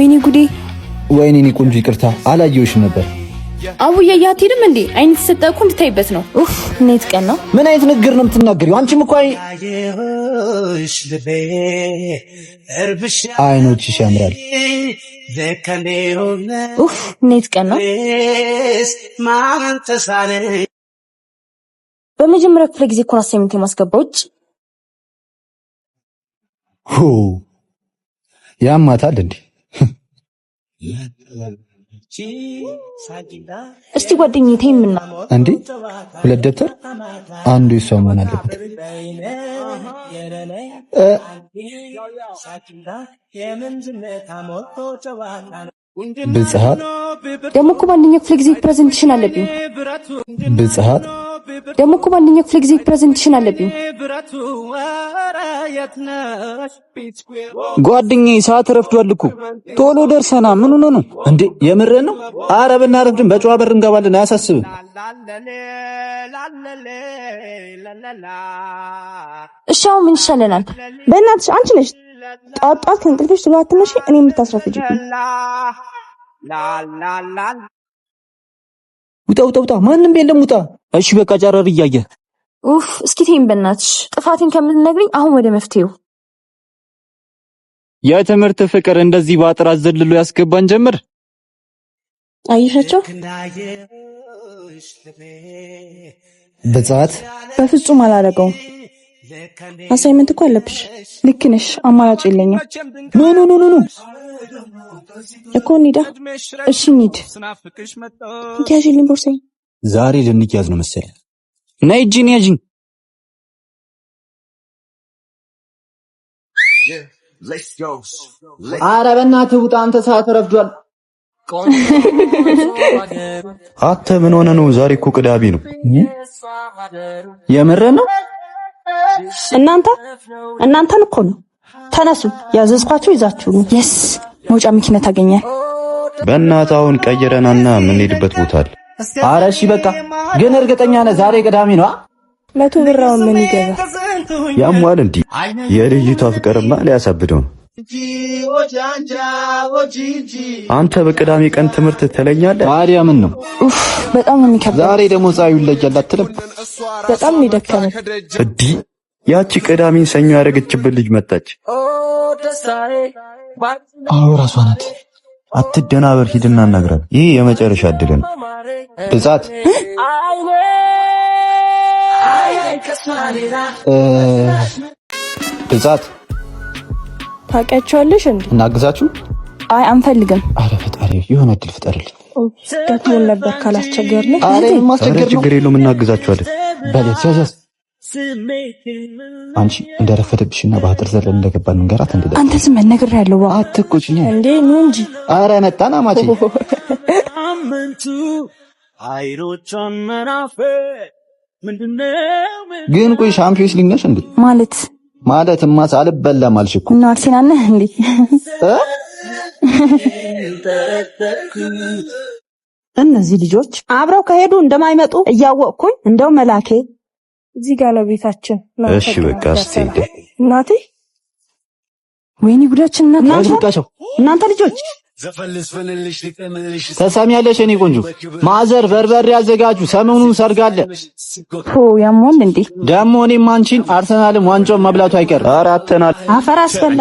ወይኔ ጉዴ! ወይኔ እኔ ቆንጆ ይቅርታ አላየሁሽ ነበር። አቡዬ ያትሄድም እንዴ? አይነት ተሰጠኩ እንድታይበት ነው። ኡፍ ኔት ቀን ነው። ምን አይነት ንግግር ነው የምትናገሪው? አንቺም እኮ አይኖችሽ ያምራል። ኡፍ ኔት ቀን ነው። በመጀመሪያ ክፍለ ጊዜ እኮ አሳይመንት የማስገባው እጭ ያማታል እንዴ? እስቲ ጓደኛዬ ተይምና እንዴ ሁለት ደብተር አንዱ እሷ ማን አለበት? ብጽሃት ደግሞ እኮ በአንደኛ ክፍለ ጊዜ ፕሬዘንቴሽን አለብኝ። ብጽሃት ደግሞ እኮ በአንደኛ ክፍለ ጊዜ ፕሬዘንቴሽን አለብኝ። ጓደኛዬ ሰዓት ረፍዷል እኮ ቶሎ ደርሰና። ምን ሆነ ነው እንዴ? የምርህን ነው? ኧረ ብናረፍድም በጨዋ በር እንገባለን። አያሳስብም። እሺ አሁን ምን ይሻለናል? በእናትሽ አንቺ ነሽ ጧት ጧት ከእንቅልፍሽ ቶሎ አትነሺ። እኔ የምታስረፍጂብኝ ውጣ ማንም የለም ውጣ። እሺ በቃ ጨረር እያየ ኡፍ እስኪ ተይም በእናትሽ። ጥፋቴን ከምትነግሪኝ አሁን ወደ መፍትሄው። የትምህርት ፍቅር እንደዚህ ባጥራ ዘልሎ ያስገባን ጀምር። አይሻቸው በዛት በፍጹም አላደረገውም። አሳይመንት እኮ አለብሽ። ልክ ነሽ። አማራጭ የለኝም። ኖ እኮ እንሂዳ። እሺ እንሂድ። ያዥልኝ ቦርሳዬ። ዛሬ ልንያዝ ነው መሰለኝ። ነይ እጅን ያዥኝ። ኧረ በእናትህ ውጣ አንተ፣ ሰዓት ረፍዷል። አንተ ምን ሆነ ነው? ዛሬ እኮ ቅዳሜ ነው። የምርህ ነው? እናንተን እኮ ነው። ተነሱ፣ ያዘዝኳችሁ ይዛችሁ ነው። የስ መውጫ መኪና ታገኛል። በእናትህ አሁን ቀይረናና የምንሄድበት ቦታ አለ። ኧረ እሺ በቃ ግን እርግጠኛ ነህ ዛሬ ቅዳሜ ነው? 100 ብር አሁን ምን ይገዛል? ያሟል እንዴ? የልጅቷ ፍቅርማ ሊያሳብደው ነው። አንተ በቅዳሜ ቀን ትምህርት ትለኛለህ? ታዲያ ምን ነው? ኡፍ በጣም ነው የሚከብደው። ዛሬ ደግሞ ፀሐዩ ይለያል አትልም? በጣም ነው የደከመኝ። እዲ ያቺ ቅዳሜን ሰኞ ያደረገችበት ልጅ መጣች። አዎ ራሷ ናት። አትደናበር፣ ሂድና እናግራት። ይሄ የመጨረሻ እድል ነው። ብጻት ብጻት ታውቂያቸዋለሽ እንዴ? እናግዛችሁ? አይ አንፈልግም። አረ ፈጣሪ የሆነ እድል ፍጠርልኝ። ደክሞን ነበር ካላስቸገርን። አረ ማስቸገር ነው። ችግር የለውም እናግዛችኋለን። በሌት ያዛስ አንቺ እንደረፈደብሽና ባህር ዘለን እንደገባን እንገራት እንዴ? አንተ ዝም ነገር ያለው አትቆጪኝ እንዴ ነው እንጂ። አረ መጣና ማጪ ግን ቆይ ሻምፒዮንስ ሊግ ነሽ እንዴ? ማለትማ ሳልበላም አልሽ እኮ እና አርሴናል ነህ እንዴ? እነዚህ ልጆች አብረው ከሄዱ እንደማይመጡ እያወቅኩኝ እንደው መላኬ እዚህ ጋር ነው ቤታችን። እሺ በቃ ስትሄድ እናቴ ወይኔ ጉዳችን እናንተ ልጆች ተሰሚያለሽ? እኔ ቆንጆ ማዘር በርበሬ ያዘጋጁ፣ ሰሞኑን ሰርጋለ። ያሟል እንዴ? ደግሞ እኔም አንቺን አርሰናልም ዋንጫውን መብላቱ አይቀርም። አራተናል አፈር አስፈላ